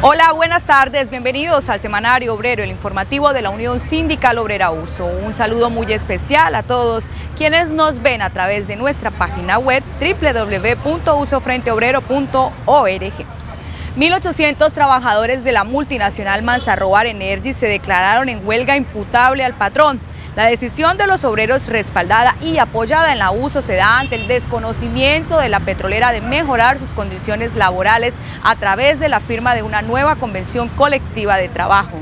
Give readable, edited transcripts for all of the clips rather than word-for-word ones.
Hola, buenas tardes, bienvenidos al Semanario Obrero, el informativo de la Unión Sindical Obrera USO. Un saludo muy especial a todos quienes nos ven a través de nuestra página web www.usofrenteobrero.org. 1.800 trabajadores de la multinacional Manzarrobar Energy se declararon en huelga imputable al patrón. La decisión de los obreros, respaldada y apoyada en la USO, se da ante el desconocimiento de la petrolera de mejorar sus condiciones laborales a través de la firma de una nueva convención colectiva de trabajo.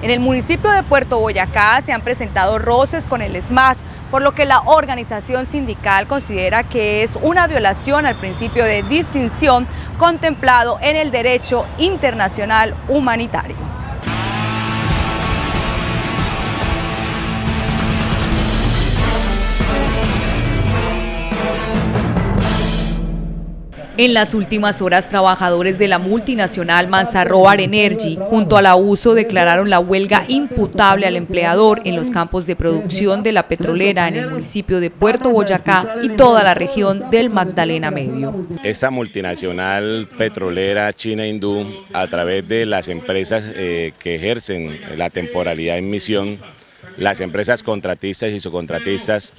En el municipio de Puerto Boyacá se han presentado roces con el SMAT, por lo que la organización sindical considera que es una violación al principio de distinción contemplado en el derecho internacional humanitario. En las últimas horas, trabajadores de la multinacional Manzarrobar Energy junto a la USO declararon la huelga imputable al empleador en los campos de producción de la petrolera en el municipio de Puerto Boyacá y toda la región del Magdalena Medio. Esta multinacional petrolera china hindú, a través de las empresas que ejercen la temporalidad en misión, las empresas contratistas y subcontratistas,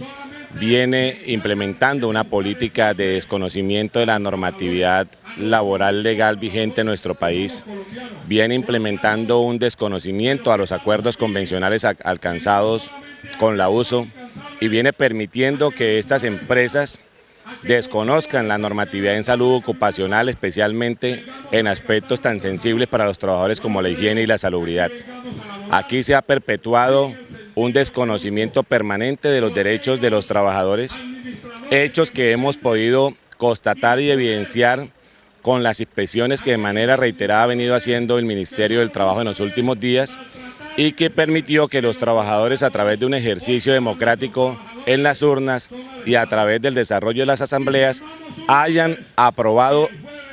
viene implementando una política de desconocimiento de la normatividad laboral legal vigente en nuestro país, viene implementando un desconocimiento a los acuerdos convencionales alcanzados con la USO y viene permitiendo que estas empresas desconozcan la normatividad en salud ocupacional, especialmente en aspectos tan sensibles para los trabajadores como la higiene y la salubridad. Aquí se ha perpetuado un desconocimiento permanente de los derechos de los trabajadores, hechos que hemos podido constatar y evidenciar con las inspecciones que de manera reiterada ha venido haciendo el Ministerio del Trabajo en los últimos días y que permitió que los trabajadores, a través de un ejercicio democrático en las urnas y a través del desarrollo de las asambleas, hayan aprobado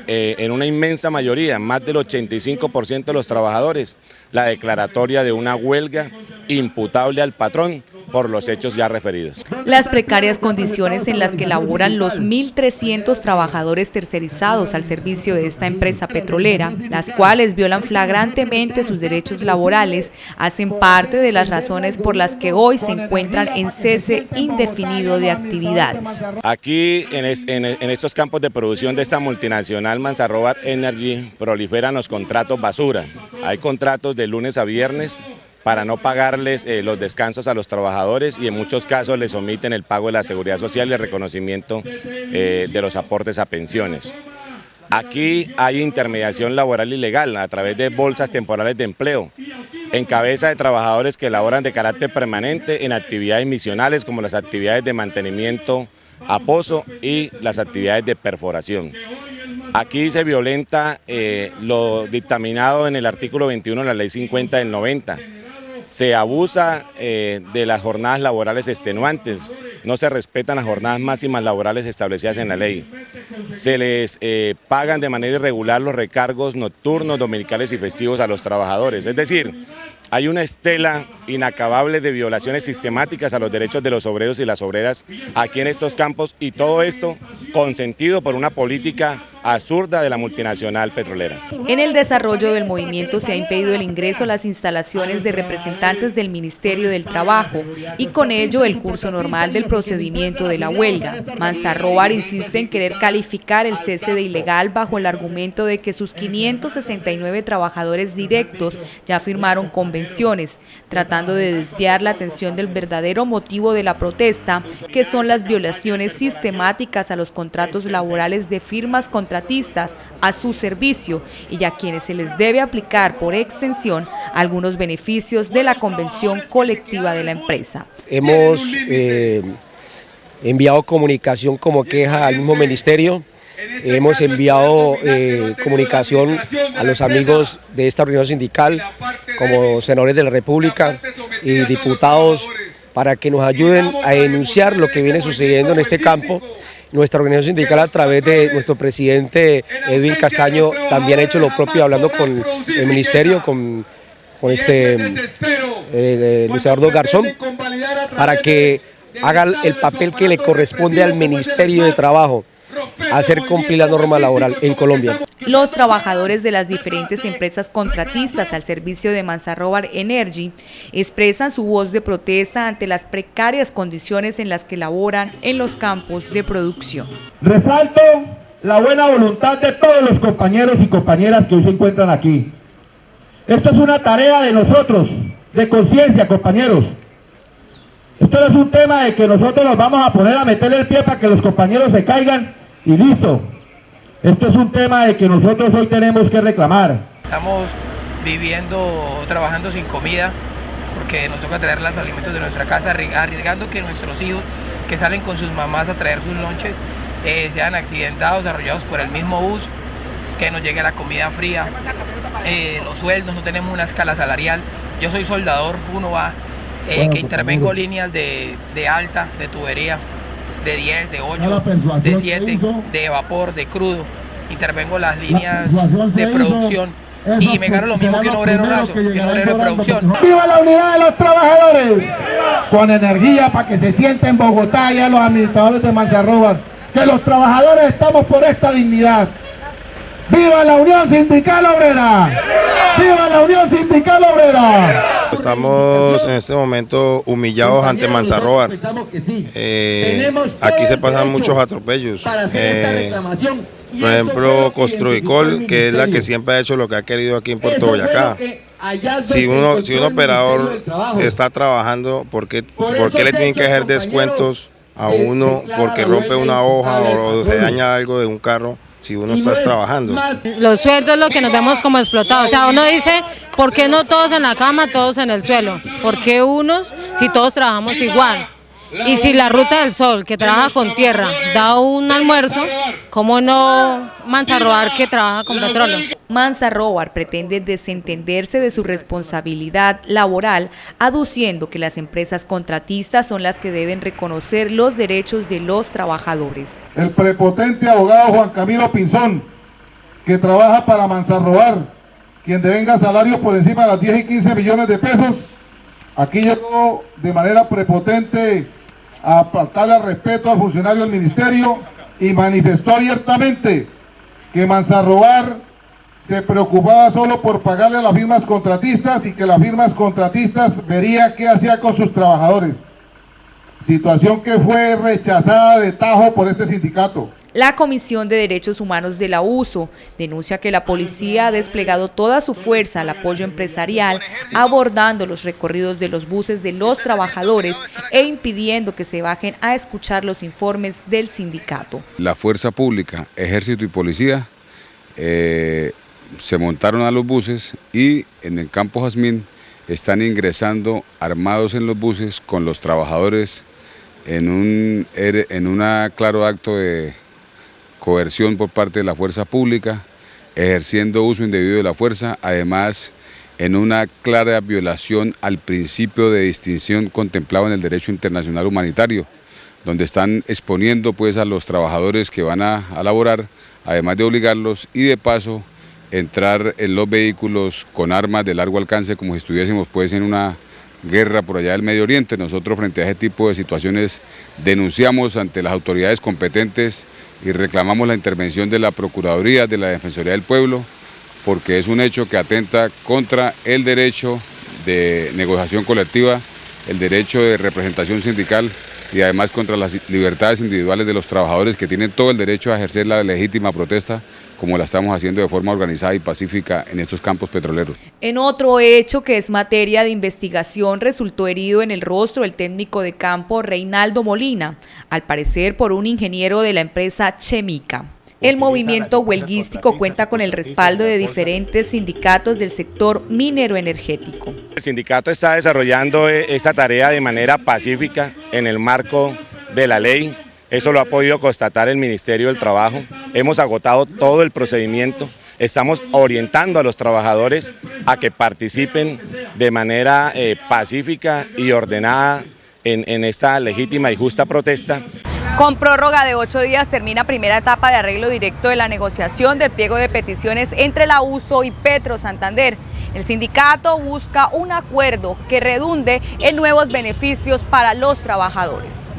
en una inmensa mayoría, más del 85% de los trabajadores, la declaratoria de una huelga imputable al patrón por los hechos ya referidos. Las precarias condiciones en las que laboran los 1.300 trabajadores tercerizados al servicio de esta empresa petrolera, las cuales violan flagrantemente sus derechos laborales, hacen parte de las razones por las que hoy se encuentran en cese indefinido de actividades. Aquí en estos campos de producción de esta multinacional Manzarrobar Energy proliferan los contratos basura. Hay contratos de lunes a viernes para no pagarles los descansos a los trabajadores y en muchos casos les omiten el pago de la seguridad social y el reconocimiento de los aportes a pensiones. Aquí hay intermediación laboral ilegal a través de bolsas temporales de empleo, en cabeza de trabajadores que laboran de carácter permanente en actividades misionales como las actividades de mantenimiento a pozo y las actividades de perforación. Aquí se violenta lo dictaminado en el artículo 21 de la Ley 50 del 90. Se abusa de las jornadas laborales extenuantes, no se respetan las jornadas máximas laborales establecidas en la ley. Se les pagan de manera irregular los recargos nocturnos, dominicales y festivos a los trabajadores. Es decir, hay una estela inacabable de violaciones sistemáticas a los derechos de los obreros y las obreras aquí en estos campos, y todo esto consentido por una política absurda de la multinacional petrolera. En el desarrollo del movimiento se ha impedido el ingreso a las instalaciones de representantes del Ministerio del Trabajo y con ello el curso normal del procedimiento de la huelga. Manzarrobar insiste en querer calificar el cese de ilegal bajo el argumento de que sus 569 trabajadores directos ya firmaron convenciones, tratando de desviar la atención del verdadero motivo de la protesta, que son las violaciones sistemáticas a los contratos laborales de firmas contratistas a su servicio y a quienes se les debe aplicar por extensión algunos beneficios de la convención colectiva de la empresa. Hemos enviado comunicación como queja al mismo ministerio, hemos enviado comunicación a los amigos de esta reunión sindical como senadores de la República y diputados para que nos ayuden a denunciar lo que viene sucediendo en este campo. Nuestra organización sindical, a través de nuestro presidente Edwin Castaño, también ha hecho lo propio hablando con el ministerio, con Luis Eduardo Garzón, para que haga el papel que le corresponde al Ministerio de Trabajo, hacer cumplir la norma laboral en Colombia. Los trabajadores de las diferentes empresas contratistas al servicio de Manzarrobar Energy expresan su voz de protesta ante las precarias condiciones en las que laboran en los campos de producción. Resalto la buena voluntad de todos los compañeros y compañeras que hoy se encuentran aquí. Esto es una tarea de nosotros, de conciencia, compañeros. Esto no es un tema de que nosotros nos vamos a poner a meterle el pie para que los compañeros se caigan y listo. Esto es un tema de que nosotros hoy tenemos que reclamar. Estamos trabajando sin comida, porque nos toca traer los alimentos de nuestra casa, arriesgando que nuestros hijos que salen con sus mamás a traer sus lonches sean accidentados, arrollados por el mismo bus, que nos llegue la comida fría, los sueldos, no tenemos una escala salarial. Yo soy soldador, que intervengo líneas de alta, de tubería, de 10, de 8, de 7, de vapor, de crudo. Intervengo las líneas de producción y me gano lo mismo que un obrero raso, que un obrero de producción. ¡Viva la unidad de los trabajadores! Con energía para que se sienten en Bogotá y a los administradores de Manzarrobar, que los trabajadores estamos por esta dignidad. ¡Viva la Unión Sindical Obrera! ¡Viva la Unión Sindical Obrera! Estamos en este momento humillados ante Manzarrobar. Aquí se pasan muchos atropellos. Por ejemplo, Construicol, que es la que siempre ha hecho lo que ha querido aquí en Puerto Boyacá. Si un operador está trabajando, ¿por qué le tienen que hacer descuentos a uno porque rompe una hoja o se daña algo de un carro? Si uno está trabajando. Los sueldos es lo que nos vemos como explotados. O sea, uno dice, ¿por qué no todos en la cama, todos en el suelo? ¿Por qué unos si todos trabajamos igual? Y si la Ruta del Sol, que trabaja con tierra, da un almuerzo, ¿cómo no Manzarrobar, que trabaja con petróleo? Manzarrobar pretende desentenderse de su responsabilidad laboral, aduciendo que las empresas contratistas son las que deben reconocer los derechos de los trabajadores. El prepotente abogado Juan Camilo Pinzón, que trabaja para Manzarrobar, quien devenga salarios por encima de las 10 y 15 millones de pesos, aquí llegó de manera prepotente a faltarle al respeto al funcionario del ministerio y manifestó abiertamente que Manzarrobar se preocupaba solo por pagarle a las firmas contratistas y que las firmas contratistas vería qué hacía con sus trabajadores. Situación que fue rechazada de tajo por este sindicato. La Comisión de Derechos Humanos de la USO denuncia que la policía ha desplegado toda su fuerza al apoyo empresarial, abordando los recorridos de los buses de los trabajadores e impidiendo que se bajen a escuchar los informes del sindicato. La fuerza pública, ejército y policía se montaron a los buses y en el campo Jazmín están ingresando armados en los buses con los trabajadores en un claro acto de coerción por parte de la fuerza pública, ejerciendo uso indebido de la fuerza, además en una clara violación al principio de distinción contemplado en el derecho internacional humanitario, donde están exponiendo pues a los trabajadores que van a laborar, además de obligarlos y de paso entrar en los vehículos con armas de largo alcance como si estuviésemos pues en una guerra por allá del Medio Oriente. Nosotros frente a ese tipo de situaciones denunciamos ante las autoridades competentes y reclamamos la intervención de la Procuraduría, de la Defensoría del Pueblo, porque es un hecho que atenta contra el derecho de negociación colectiva, el derecho de representación sindical y además contra las libertades individuales de los trabajadores que tienen todo el derecho a ejercer la legítima protesta como la estamos haciendo de forma organizada y pacífica en estos campos petroleros. En otro hecho que es materia de investigación, resultó herido en el rostro el técnico de campo Reinaldo Molina, al parecer por un ingeniero de la empresa Chemica. El movimiento huelguístico cuenta con el respaldo de diferentes sindicatos del sector minero-energético. El sindicato está desarrollando esta tarea de manera pacífica en el marco de la ley. Eso lo ha podido constatar el Ministerio del Trabajo. Hemos agotado todo el procedimiento. Estamos orientando a los trabajadores a que participen de manera pacífica y ordenada en esta legítima y justa protesta. Con prórroga de 8 días termina primera etapa de arreglo directo de la negociación del pliego de peticiones entre la USO y Petro Santander. El sindicato busca un acuerdo que redunde en nuevos beneficios para los trabajadores.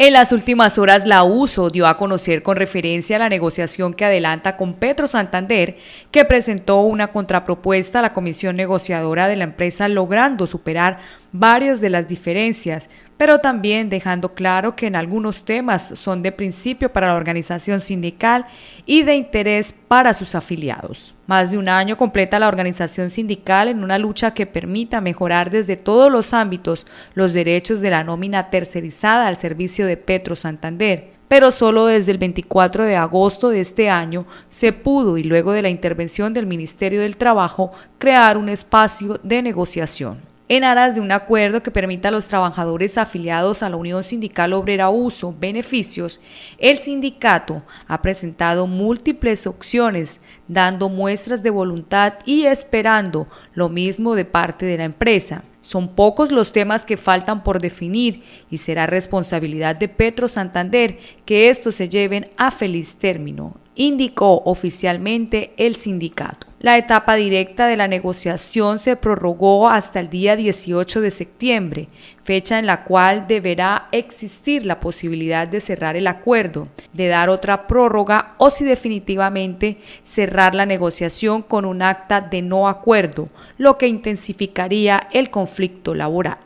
En las últimas horas, la USO dio a conocer con referencia a la negociación que adelanta con Petro Santander, que presentó una contrapropuesta a la comisión negociadora de la empresa, logrando superar varias de las diferencias, pero también dejando claro que en algunos temas son de principio para la organización sindical y de interés para sus afiliados. Más de un año completa la organización sindical en una lucha que permita mejorar desde todos los ámbitos los derechos de la nómina tercerizada al servicio de Petro Santander. Pero solo desde el 24 de agosto de este año se pudo, y luego de la intervención del Ministerio del Trabajo, crear un espacio de negociación. En aras de un acuerdo que permita a los trabajadores afiliados a la Unión Sindical Obrera USO beneficios, el sindicato ha presentado múltiples opciones, dando muestras de voluntad y esperando lo mismo de parte de la empresa. Son pocos los temas que faltan por definir y será responsabilidad de Petro Santander que estos se lleven a feliz término, indicó oficialmente el sindicato. La etapa directa de la negociación se prorrogó hasta el día 18 de septiembre, fecha en la cual deberá existir la posibilidad de cerrar el acuerdo, de dar otra prórroga o si definitivamente cerrar la negociación con un acta de no acuerdo, lo que intensificaría el conflicto laboral.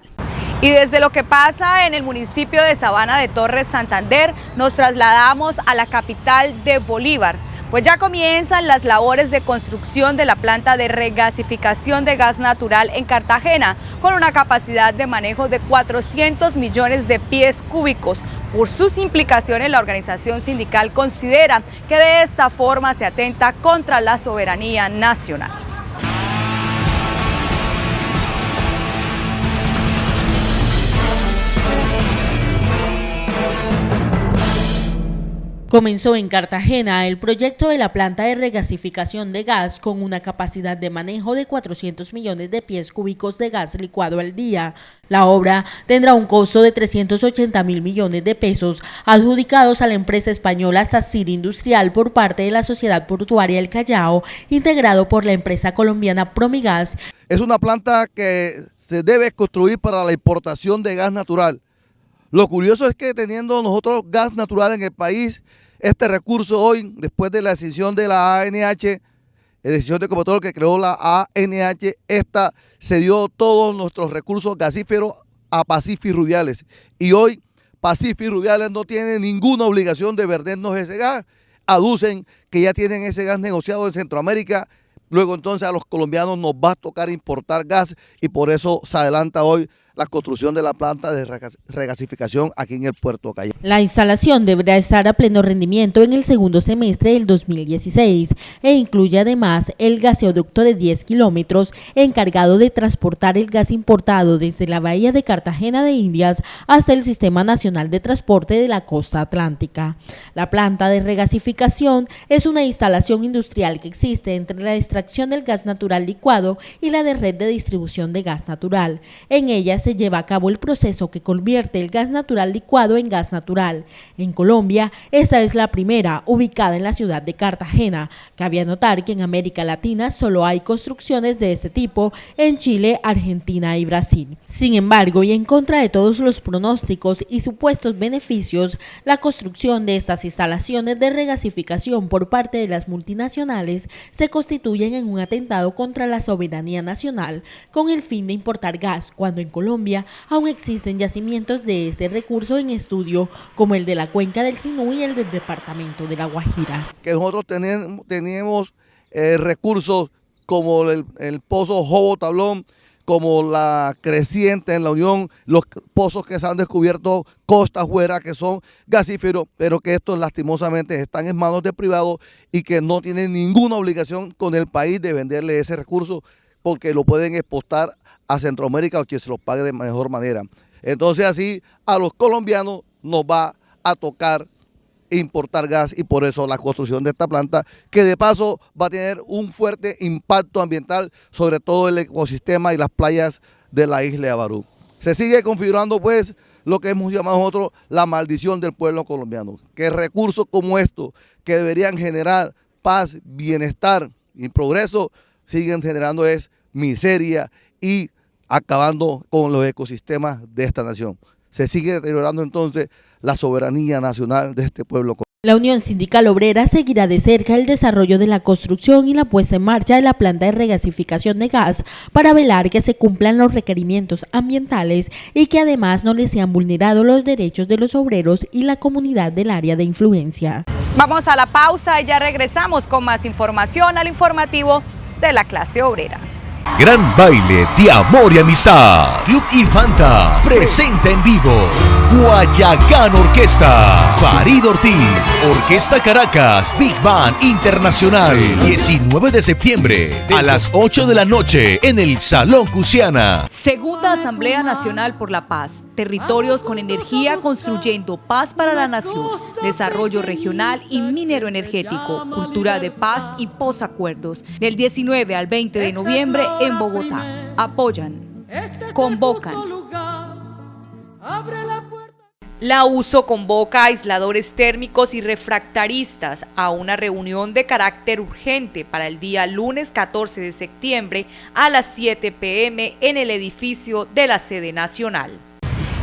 Y desde lo que pasa en el municipio de Sabana de Torres, Santander, nos trasladamos a la capital de Bolívar, pues ya comienzan las labores de construcción de la planta de regasificación de gas natural en Cartagena, con una capacidad de manejo de 400 millones de pies cúbicos. Por sus implicaciones, la organización sindical considera que de esta forma se atenta contra la soberanía nacional. Comenzó en Cartagena el proyecto de la planta de regasificación de gas con una capacidad de manejo de 400 millones de pies cúbicos de gas licuado al día. La obra tendrá un costo de 380.000 millones de pesos, adjudicados a la empresa española Sacir Industrial por parte de la Sociedad Portuaria del Callao, integrado por la empresa colombiana Promigas. Es una planta que se debe construir para la importación de gas natural. Lo curioso es que teniendo nosotros gas natural en el país, este recurso hoy, después de la decisión de la ANH, decisión de Ecopetrol que creó la ANH, esta cedió todos nuestros recursos gasíferos a Pacífico Rubiales. Y hoy Pacífico Rubiales no tiene ninguna obligación de vendernos ese gas. Aducen que ya tienen ese gas negociado en Centroamérica. Luego entonces a los colombianos nos va a tocar importar gas y por eso se adelanta hoy la construcción de la planta de regasificación aquí en el puerto Callao. La instalación deberá estar a pleno rendimiento en el segundo semestre del 2016 e incluye además el gaseoducto de 10 kilómetros encargado de transportar el gas importado desde la bahía de Cartagena de Indias hasta el Sistema Nacional de Transporte de la Costa Atlántica. La planta de regasificación es una instalación industrial que existe entre la extracción del gas natural licuado y la de red de distribución de gas natural. En ella se lleva a cabo el proceso que convierte el gas natural licuado en gas natural. En Colombia, esta es la primera, ubicada en la ciudad de Cartagena. Cabe notar que en América Latina solo hay construcciones de este tipo en Chile, Argentina y Brasil. Sin embargo, y en contra de todos los pronósticos y supuestos beneficios, la construcción de estas instalaciones de regasificación por parte de las multinacionales se constituyen en un atentado contra la soberanía nacional con el fin de importar gas, cuando en Colombia aún existen yacimientos de este recurso en estudio, como el de la cuenca del Sinú y el del departamento de La Guajira. Que nosotros teníamos recursos como el pozo Jobo Tablón, como la Creciente en la Unión, los pozos que se han descubierto costa afuera que son gasíferos, pero que estos lastimosamente están en manos de privados y que no tienen ninguna obligación con el país de venderle ese recurso porque lo pueden exportar a Centroamérica o que se los pague de mejor manera. Entonces así a los colombianos nos va a tocar importar gas y por eso la construcción de esta planta, que de paso va a tener un fuerte impacto ambiental sobre todo el ecosistema y las playas de la isla de Barú. Se sigue configurando pues lo que hemos llamado nosotros la maldición del pueblo colombiano, que recursos como estos que deberían generar paz, bienestar y progreso siguen generando miseria y acabando con los ecosistemas de esta nación. Se sigue deteriorando entonces la soberanía nacional de este pueblo. La Unión Sindical Obrera seguirá de cerca el desarrollo de la construcción y la puesta en marcha de la planta de regasificación de gas para velar que se cumplan los requerimientos ambientales y que además no les sean vulnerados los derechos de los obreros y la comunidad del área de influencia. Vamos a la pausa y ya regresamos con más información al informativo de la clase obrera. Gran baile de amor y amistad. Club Infantas presenta en vivo Guayacán Orquesta. Farid Ortiz. Orquesta Caracas Big Band Internacional. 19 de septiembre a las 8 de la noche en el Salón Cusiana. Segunda Asamblea Nacional por la Paz. Territorios con energía construyendo paz para la nación. Desarrollo regional y minero energético. Cultura de paz y posacuerdos. Del 19 al 20 de noviembre en Bogotá. Apoyan, convocan. La USO convoca a aisladores térmicos y refractaristas a una reunión de carácter urgente para el día lunes 14 de septiembre a las 7 p.m. en el edificio de la sede nacional.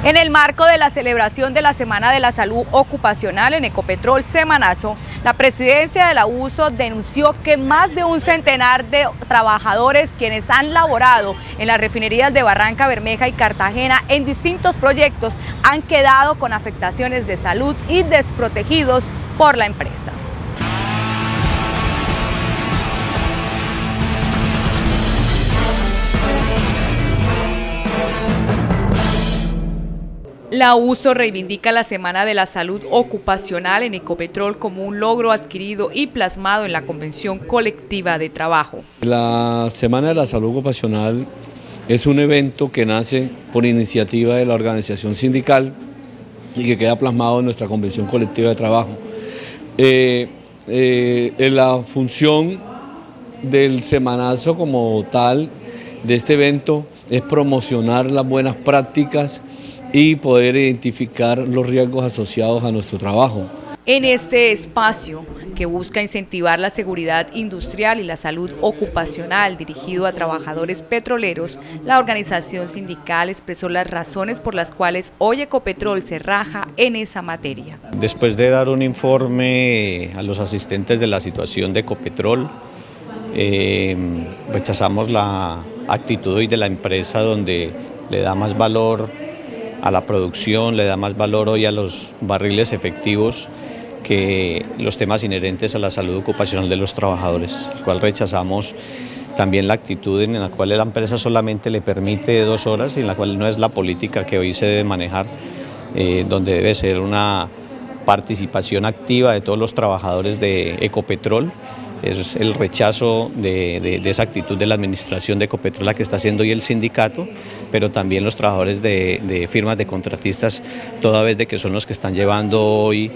En el marco de la celebración de la Semana de la Salud Ocupacional en Ecopetrol Semanazo, la presidencia de la USO denunció que más de un centenar de trabajadores quienes han laborado en las refinerías de Barranca Bermeja y Cartagena en distintos proyectos han quedado con afectaciones de salud y desprotegidos por la empresa. La USO reivindica la Semana de la Salud Ocupacional en Ecopetrol como un logro adquirido y plasmado en la Convención Colectiva de Trabajo. La Semana de la Salud Ocupacional es un evento que nace por iniciativa de la organización sindical y que queda plasmado en nuestra Convención Colectiva de Trabajo. La función del semanazo como tal de este evento es promocionar las buenas prácticas y poder identificar los riesgos asociados a nuestro trabajo. En este espacio que busca incentivar la seguridad industrial y la salud ocupacional dirigido a trabajadores petroleros, la organización sindical expresó las razones por las cuales hoy Ecopetrol se raja en esa materia. Después de dar un informe a los asistentes de la situación de Ecopetrol, rechazamos la actitud hoy de la empresa donde le da más valor a la producción, le da más valor hoy a los barriles efectivos que los temas inherentes a la salud ocupacional de los trabajadores, el cual rechazamos también la actitud en la cual la empresa solamente le permite 2 horas y en la cual no es la política que hoy se debe manejar, donde debe ser una participación activa de todos los trabajadores de Ecopetrol. Es el rechazo de esa actitud de la administración de Ecopetrol la que está haciendo hoy el sindicato, pero también los trabajadores de firmas de contratistas, toda vez de que son los que están llevando hoy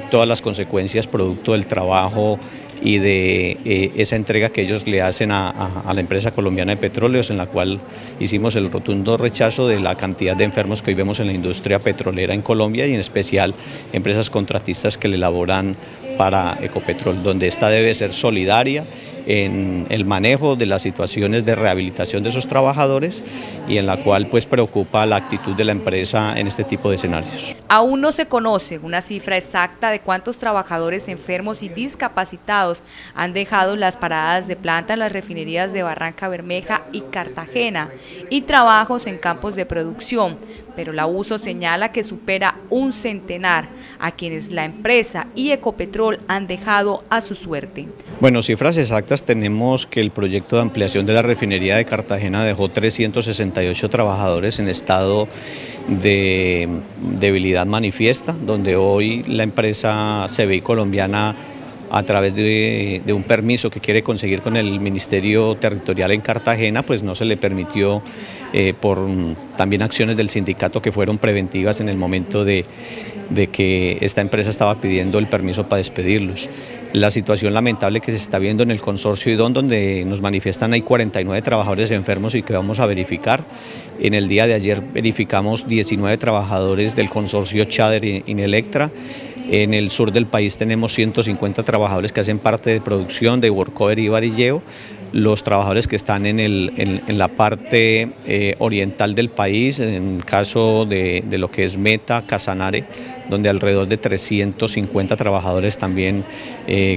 todas las consecuencias producto del trabajo y de esa entrega que ellos le hacen a la empresa colombiana de petróleos, en la cual hicimos el rotundo rechazo de la cantidad de enfermos que hoy vemos en la industria petrolera en Colombia y en especial empresas contratistas que le elaboran para Ecopetrol, donde esta debe ser solidaria en el manejo de las situaciones de rehabilitación de esos trabajadores y en la cual pues preocupa la actitud de la empresa en este tipo de escenarios. Aún no se conoce una cifra exacta de cuántos trabajadores enfermos y discapacitados han dejado las paradas de planta en las refinerías de Barranca Bermeja y Cartagena y trabajos en campos de producción, pero la USO señala que supera un centenar a quienes la empresa y Ecopetrol han dejado a su suerte. Bueno, cifras exactas tenemos que el proyecto de ampliación de la refinería de Cartagena dejó 368 trabajadores en estado de debilidad manifiesta, donde hoy la empresa CBI colombiana, a través de un permiso que quiere conseguir con el Ministerio Territorial en Cartagena, pues no se le permitió por también acciones del sindicato que fueron preventivas en el momento de que esta empresa estaba pidiendo el permiso para despedirlos. La situación lamentable que se está viendo en el consorcio IDON, donde nos manifiestan hay 49 trabajadores enfermos y que vamos a verificar. En el día de ayer verificamos 19 trabajadores del consorcio Chader y Inelectra. En el sur del país tenemos 150 trabajadores que hacen parte de producción de workover y varilleo. Los trabajadores que están en la parte oriental del país, en caso de lo que es Meta, Casanare, donde alrededor de 350 trabajadores también,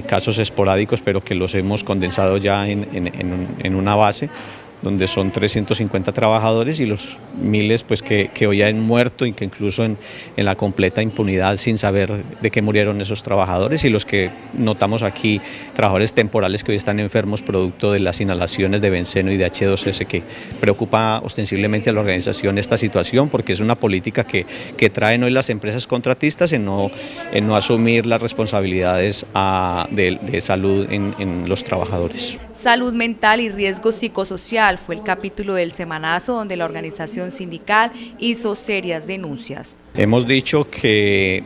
casos esporádicos, pero que los hemos condensado ya en una base, donde son 350 trabajadores y los miles pues, que hoy han muerto y que incluso en la completa impunidad sin saber de qué murieron esos trabajadores, y los que notamos aquí, trabajadores temporales que hoy están enfermos producto de las inhalaciones de benceno y de H2S, que preocupa ostensiblemente a la organización esta situación, porque es una política que traen hoy las empresas contratistas en no asumir las responsabilidades de salud en los trabajadores. Salud mental y riesgo psicosocial fue el capítulo del semanazo donde la organización sindical hizo serias denuncias. Hemos dicho que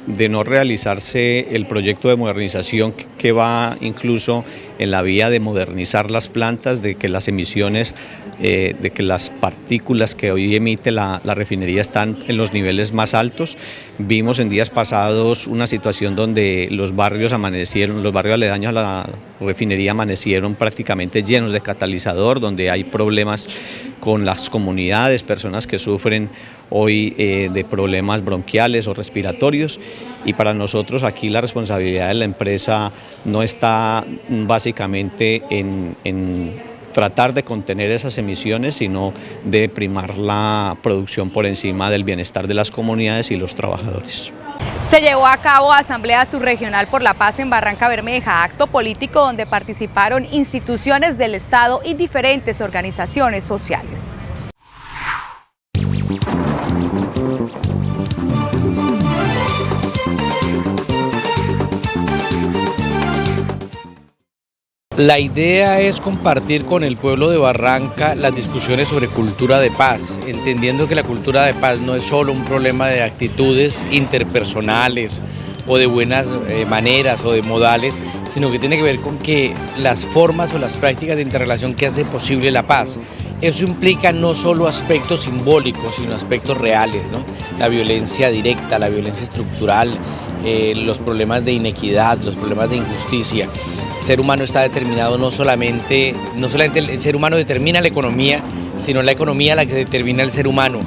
de no realizarse el proyecto de modernización que va incluso en la vía de modernizar las plantas, de que las emisiones, de que las partículas que hoy emite la refinería están en los niveles más altos. Vimos en días pasados una situación donde los barrios aledaños a la refinería amanecieron prácticamente llenos de catalizador, donde hay problemas con las comunidades, personas que sufren hoy de problemas bronquiales o respiratorios, y para nosotros aquí la responsabilidad de la empresa no está básicamente en tratar de contener esas emisiones, sino de primar la producción por encima del bienestar de las comunidades y los trabajadores. Se llevó a cabo Asamblea Subregional por la Paz en Barrancabermeja, acto político donde participaron instituciones del Estado y diferentes organizaciones sociales. La idea es compartir con el pueblo de Barranca las discusiones sobre cultura de paz, entendiendo que la cultura de paz no es solo un problema de actitudes interpersonales o de buenas maneras o de modales, sino que tiene que ver con que las formas o las prácticas de interrelación que hacen posible la paz. Eso implica no solo aspectos simbólicos, sino aspectos reales, ¿no? La violencia directa, la violencia estructural, los problemas de inequidad, los problemas de injusticia. El ser humano está determinado no solamente el ser humano determina la economía, sino la economía la que determina el ser humano.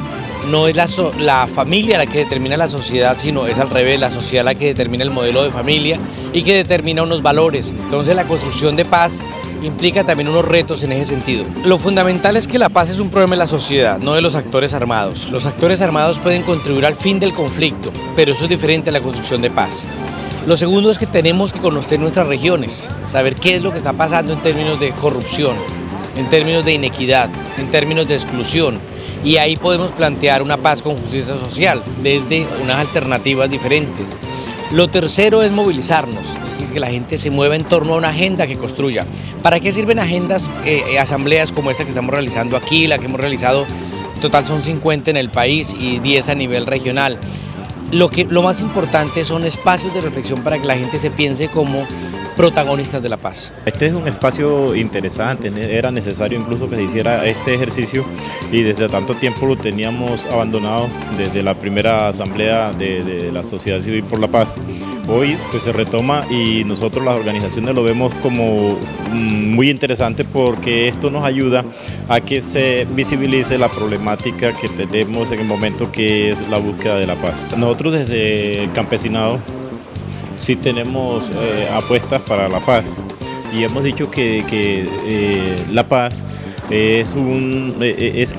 No es la familia la que determina la sociedad, sino es al revés, la sociedad la que determina el modelo de familia y que determina unos valores. Entonces la construcción de paz implica también unos retos en ese sentido. Lo fundamental es que la paz es un problema de la sociedad, no de los actores armados. Los actores armados pueden contribuir al fin del conflicto, pero eso es diferente a la construcción de paz. Lo segundo es que tenemos que conocer nuestras regiones, saber qué es lo que está pasando en términos de corrupción, en términos de inequidad, en términos de exclusión, y ahí podemos plantear una paz con justicia social desde unas alternativas diferentes. Lo tercero es movilizarnos, es decir, que la gente se mueva en torno a una agenda que construya. ¿Para qué sirven agendas, asambleas como esta que estamos realizando aquí, la que hemos realizado, total son 50 en el país y 10 a nivel regional? Lo más importante son espacios de reflexión para que la gente se piense como protagonistas de la paz. Este es un espacio interesante, era necesario incluso que se hiciera este ejercicio y desde tanto tiempo lo teníamos abandonado desde la primera asamblea de la sociedad civil por la paz. Hoy pues se retoma y nosotros las organizaciones lo vemos como muy interesante porque esto nos ayuda a que se visibilice la problemática que tenemos en el momento, que es la búsqueda de la paz. Nosotros desde el campesinado sí tenemos apuestas para la paz y hemos dicho que la paz es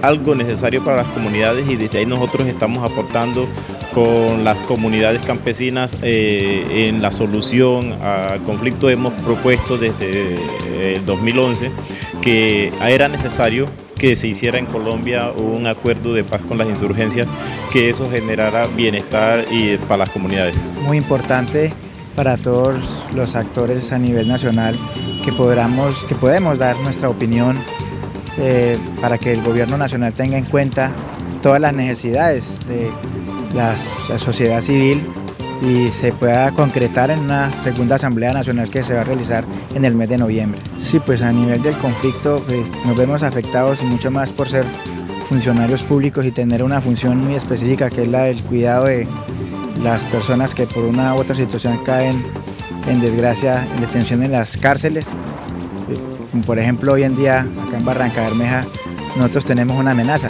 algo necesario para las comunidades y desde ahí nosotros estamos aportando con las comunidades campesinas en la solución al conflicto. Hemos propuesto desde el 2011 que era necesario que se hiciera en Colombia un acuerdo de paz con las insurgencias, que eso generara bienestar para las comunidades. Muy importante para todos los actores a nivel nacional que podemos dar nuestra opinión para que el gobierno nacional tenga en cuenta todas las necesidades de la sociedad civil y se pueda concretar en una segunda Asamblea Nacional que se va a realizar en el mes de noviembre. Sí, pues a nivel del conflicto pues, nos vemos afectados y mucho más por ser funcionarios públicos y tener una función muy específica que es la del cuidado de las personas que por una u otra situación caen en desgracia, en detención en las cárceles. Como por ejemplo hoy en día acá en Barrancabermeja nosotros tenemos una amenaza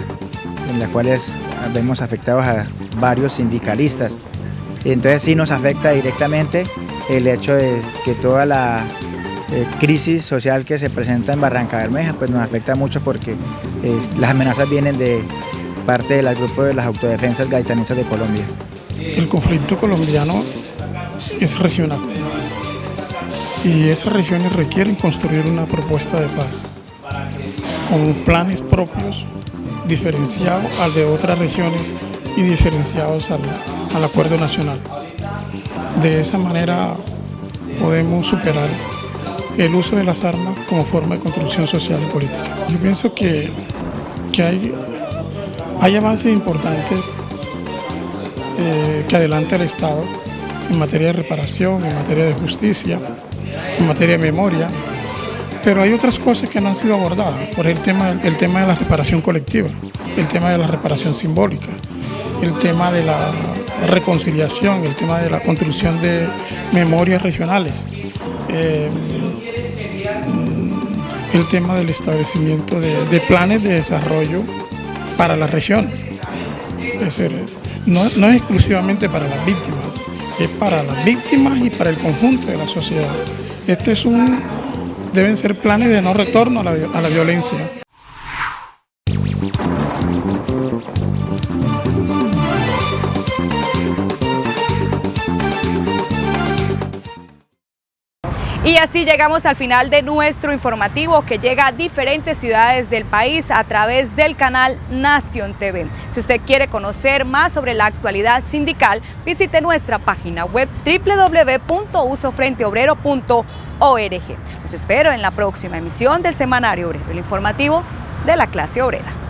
en la cual vemos afectados a varios sindicalistas Entonces sí nos afecta directamente el hecho de que toda la crisis social que se presenta en Barrancabermeja pues nos afecta mucho porque las amenazas vienen de parte del grupo de las autodefensas gaitanistas de Colombia. El conflicto colombiano es regional y esas regiones requieren construir una propuesta de paz con planes propios diferenciados al de otras regiones y diferenciados al acuerdo nacional. De esa manera podemos superar el uso de las armas como forma de construcción social y política. Yo pienso que hay avances importantes que adelanta el Estado en materia de reparación, en materia de justicia, en materia de memoria, pero hay otras cosas que no han sido abordadas, por el tema de la reparación colectiva, el tema de la reparación simbólica, el tema de la reconciliación, el tema de la construcción de memorias regionales, el tema del establecimiento de planes de desarrollo para la región. Es decir, no es exclusivamente para las víctimas, es para las víctimas y para el conjunto de la sociedad. Deben ser planes de no retorno a la violencia. Y así llegamos al final de nuestro informativo que llega a diferentes ciudades del país a través del canal Nación TV. Si usted quiere conocer más sobre la actualidad sindical, visite nuestra página web www.usofrenteobrero.org. Los espero en la próxima emisión del Semanario Obrero, el informativo de la clase obrera.